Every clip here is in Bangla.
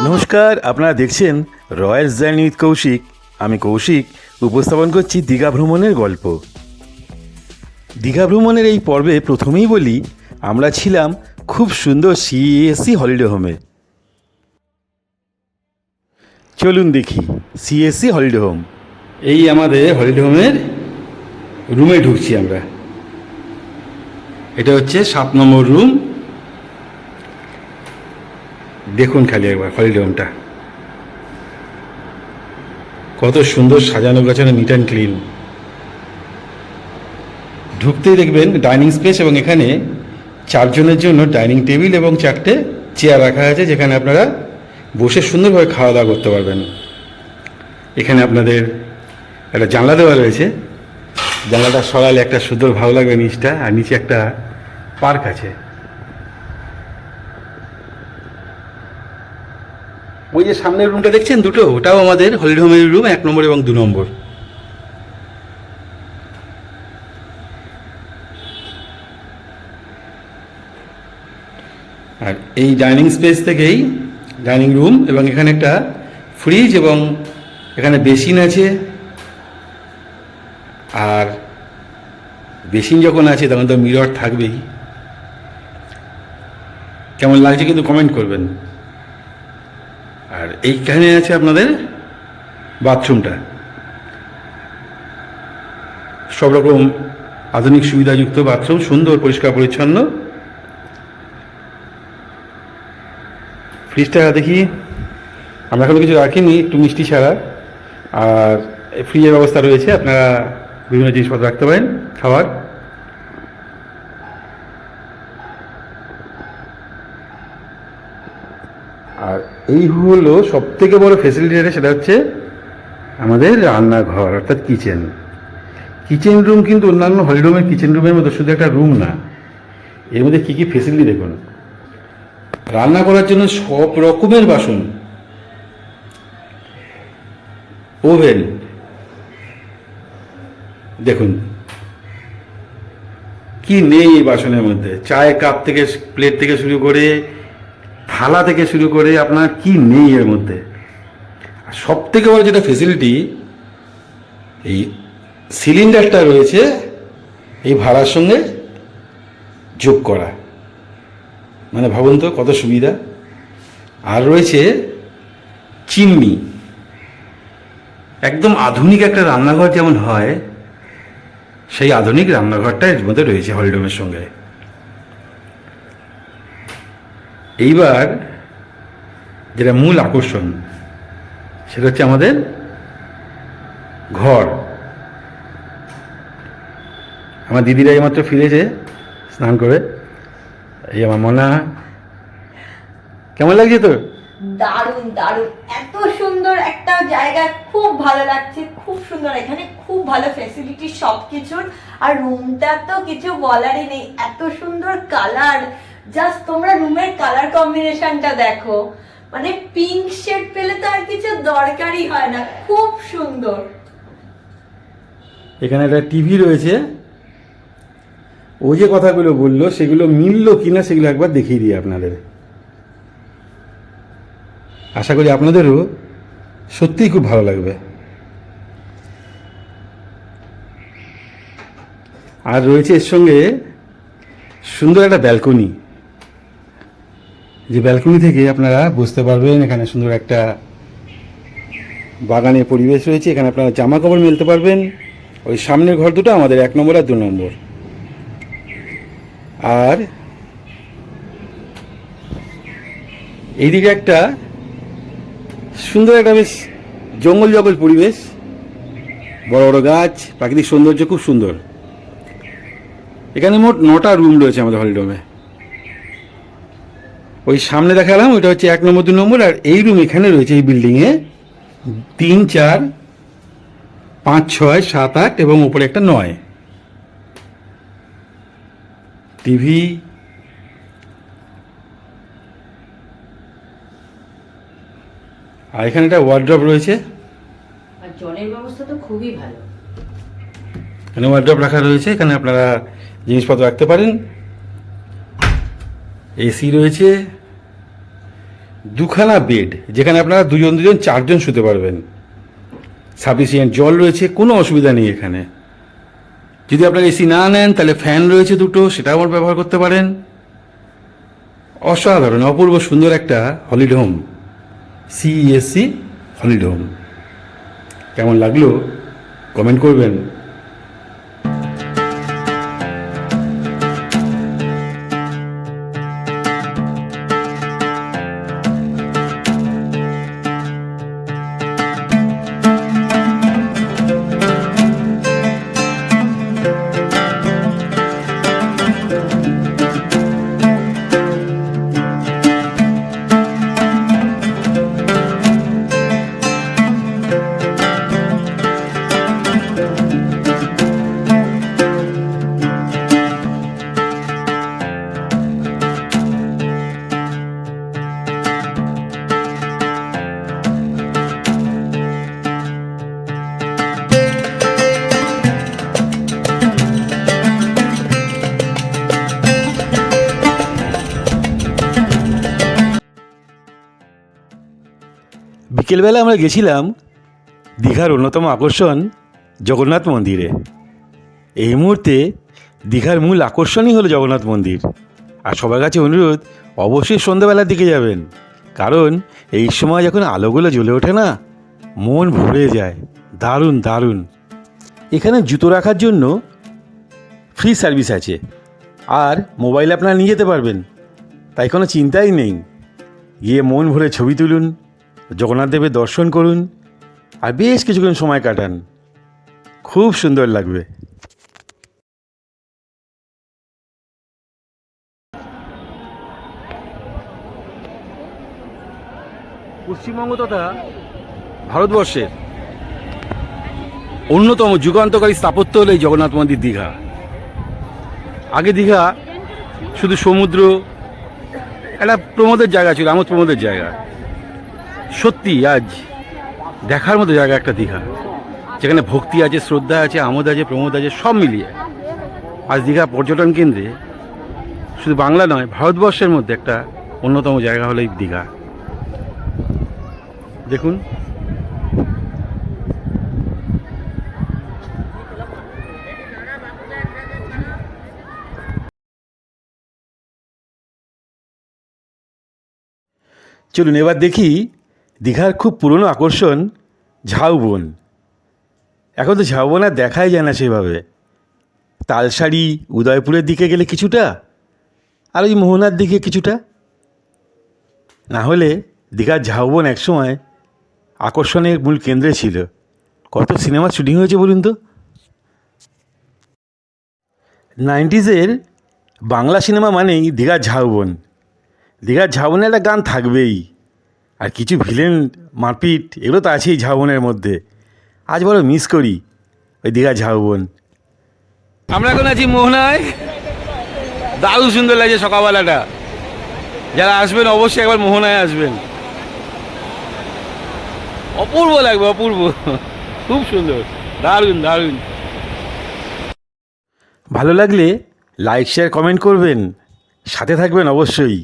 নমস্কার, আপনারা দেখছেন রয়্যাল জার্নি উইথ কৌশিক। আমি কৌশিক উপস্থাপন করছি দীঘা ভ্রমণের গল্প। দীঘা ভ্রমণের এই পর্বে প্রথমেই বলি, আমরা ছিলাম খুব সুন্দর সিএসসি হলিডে হোমে। চলুন দেখি সিএসসি হলিডে হোম। এই আমাদের হলিডে হোমের রুমে ঢুকছি আমরা। এটা হচ্ছে 7 নম্বর রুম। দেখুন খালি একবার হলিডে হোমটা কত সুন্দর সাজানো গোছানো, নিট অ্যান্ড ক্লিন। ঢুকতেই দেখবেন ডাইনিং স্পেস, এবং এখানে 4 জনের জন্য ডাইনিং টেবিল এবং 4টে চেয়ার রাখা আছে, যেখানে আপনারা বসে সুন্দরভাবে খাওয়া দাওয়া করতে পারবেন। এখানে আপনাদের একটা জানলা দেওয়া রয়েছে, জানলাটা সরালে একটা সুন্দর ভালো লাগবে নিচটা, আর নিচে একটা পার্ক আছে। ওই যে সামনের রুমটা দেখছেন দুটো, ওটাও আমাদের হলিডে হোমের রুম, 1 নম্বর এবং 2 নম্বর। আর এই ডাইনিং স্পেস থেকেই ডাইনিং রুম, এবং এখানে একটা ফ্রিজ, এবং এখানে বেসিন আছে। আর বেসিন যখন আছে তখন তো মিরর থাকবেই। কেমন লাগছে কিন্তু কমেন্ট করবেন। আর এইখানে আছে আপনাদের বাথরুমটা, সব রকম আধুনিক সুবিধাযুক্ত বাথরুম, সুন্দর পরিষ্কার পরিচ্ছন্ন। ফ্রিজটা দেখি, আমরা এখনো কিছু রাখিনি, একটু মিষ্টি ছাড়া। আর ফ্রিজের ব্যবস্থা রয়েছে, আপনারা বিভিন্ন জিনিসপত্র রাখতে পারেন খাবার। আর এই হলো সব থেকে বড় ফেসিলিটি, সেটা হচ্ছে আমাদের রান্নাঘর, অর্থাৎ কিচেন। কিচেন রুম কিন্তু অন্যান্য হলিডে হোমের কিচেন রুমের মতো শুধু একটা রুম না, এর মধ্যে কী কী ফেসিলিটি দেখুন। রান্না করার জন্য সব রকমের বাসন, ওভেন দেখুন কি নেই এই বাসনের মধ্যে। চায়ের কাপ থেকে, প্লেট থেকে শুরু করে, থালা থেকে শুরু করে, আপনার কি নেই এর মধ্যে। আর সব থেকে বড় যেটা ফেসিলিটি, এই সিলিন্ডারটা রয়েছে এই ভাড়ার সঙ্গে যোগ করা, মানে ভাবুন তো কত সুবিধা। আর রয়েছে চিমনি, একদম আধুনিক একটা রান্নাঘর যেমন হয়, সেই আধুনিক রান্নাঘরটা এর মধ্যে রয়েছে হলিডে হোমের সঙ্গে। এইবার যেটা মূল আকর্ষণ, সেটা হচ্ছে আমাদের ঘর। আমার দিদিরা এইমাত্র ফিরেছে স্নান করে। এই আমার মনা, কেমন লাগছে তোর? দারুণ দারুণ, এত সুন্দর একটা জায়গা, খুব ভালো লাগছে, খুব সুন্দর। এখানে খুব ভালো ফেসিলিটি সবকিছুর। আর রুমটা তো কিছু বলারই নেই, এত সুন্দর কালার। জাস্ট তোমরা রুমের কালার কম্বিনেশনটা দেখো, মানে পিঙ্ক শেড পেলে তো আর কিছু দরকারই হয় না, খুব সুন্দর। এখানে একটা টিভি রয়েছে। ও যে কথাগুলো বললো সেগুলো মিললো কিনা সেগুলো একবার দেখিয়ে দিই আপনাদের। আশা করি আপনাদেরও সত্যিই খুব ভালো লাগবে। আর রয়েছে এর সঙ্গে সুন্দর একটা ব্যালকনি, যে ব্যালকনি থেকে আপনারা বুঝতে পারবেন এখানে সুন্দর একটা বাগানের পরিবেশ রয়েছে। এখানে আপনারা জামা কাপড় মেলতে পারবেন। ওই সামনের ঘর দুটো আমাদের 1 নম্বর আর 2 নম্বর। আর এইদিকে একটা সুন্দর একটা বেশ জঙ্গল জঙ্গল পরিবেশ, বড় বড় গাছ, প্রাকৃতিক সৌন্দর্য খুব সুন্দর। এখানে মোট 9টা রুম রয়েছে আমাদের হলিডে হোমে। ওই সামনে দেখালাম ওইটা হচ্ছে 1 নম্বর 2 নম্বর। আর এই রুম এখানে রয়েছে এই বিল্ডিংয়ে 3, 4, 5, 6, 7, 8 এবং উপরে একটা 9। টিভি, আর এখানে একটা ওয়ার্ড্রপ রয়েছে। আর জলের ব্যবস্থা তো খুবই ভালো। এখানে ওয়ার্ড্রপ রাখা রয়েছে, এখানে আপনারা জিনিসপত্র রাখতে পারেন। এসি রয়েছে, দুখানা বেড, যেখানে আপনারা দুজন দুজন চারজন শুতে পারবেন। সাফিসিয়েন্ট জল রয়েছে, কোনো অসুবিধা নেই এখানে। যদি আপনারা এসি না নেন তাহলে ফ্যান রয়েছে দুটো, সেটাও আমার ব্যবহার করতে পারেন। অসাধারণ অপূর্ব সুন্দর একটা holiday home, CESC holiday home. কেমন লাগলো কমেন্ট করবেন। বিকেলবেলা আমরা গেছিলাম দীঘার অন্যতম আকর্ষণ জগন্নাথ মন্দিরে। এই মুহূর্তে দীঘার মূল আকর্ষণই হলো জগন্নাথ মন্দির। আর সবার কাছে অনুরোধ, অবশ্যই সন্ধ্যাবেলার দিকে যাবেন, কারণ এই সময় যখন আলোগুলো জ্বলে ওঠে না, মন ভরে যায়। দারুণ দারুণ। এখানে জুতো রাখার জন্য ফ্রি সার্ভিস আছে, আর মোবাইল আপনারা নিয়ে যেতে পারবেন, তাই কোনো চিন্তাই নেই। গিয়ে মন ভরে ছবি তুলুন, জগন্নাথ দেবের দর্শন করুন, আর বেশ কিছুক্ষণ সময় কাটান। খুব সুন্দর লাগবে। পশ্চিমবঙ্গ তথা ভারতবর্ষের অন্যতম যুগান্তকারী স্থাপত্য হলো এই জগন্নাথ মন্দির দীঘা। আগে দীঘা শুধু সমুদ্র, একটা প্রমোদের জায়গা ছিল, আমোদ প্রমোদের জায়গা। সত্যি আজ দেখার মতো জায়গা একটা দীঘা, যেখানে ভক্তি আছে, শ্রদ্ধা আছে, আমোদ আছে, প্রমোদ আছে, সব মিলিয়ে আজ দীঘা পর্যটন কেন্দ্রে শুধু বাংলা নয়, ভারতবর্ষের মধ্যে একটা অন্যতম জায়গা হলো এই দীঘা। দেখুন, চলুন এবার দেখি দীঘার খুব পুরনো আকর্ষণ ঝাউবন। এখন তো ঝাউবন আর দেখাই যায় না সেভাবে। তালসারি উদয়পুরের দিকে গেলে কিছুটা, আর ওই মোহনার দিকে কিছুটা। না হলে দীঘার ঝাউবন একসময় আকর্ষণের মূল কেন্দ্রে ছিল। কত সিনেমা শুটিং হয়েছে বলুন তো। 90s বাংলা সিনেমা মানেই দীঘার ঝাউবন। দীঘার ঝাউবনে একটা গান থাকবেই, আর কিছু ভিলেন মারপিট এগুলো তো আছেই ঝাউবনের মধ্যে। আজ বড় মিস করি ওই দীঘার ঝাউবন। আমরা এখন আছি মোহনায়। দারুণ সুন্দর লাগছে সকালবেলাটা। যারা আসবেন অবশ্যই একবার মোহনায় আসবেন, অপূর্ব লাগবে, অপূর্ব, খুব সুন্দর, দারুণ দারুণ। ভালো লাগলে লাইক শেয়ার কমেন্ট করবেন, সাথে থাকবেন অবশ্যই।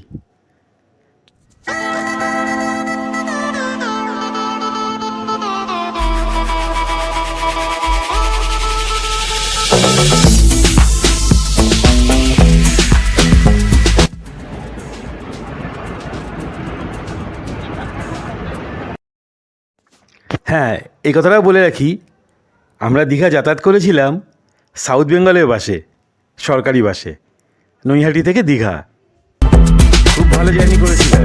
হ্যাঁ, এই কথাটাও বলে রাখি, আমরা দীঘা যাতায়াত করেছিলাম সাউথ বেঙ্গলের বাসে, সরকারি বাসে, নৈহাটি থেকে দীঘা। খুব ভালো জার্নি করেছিলাম।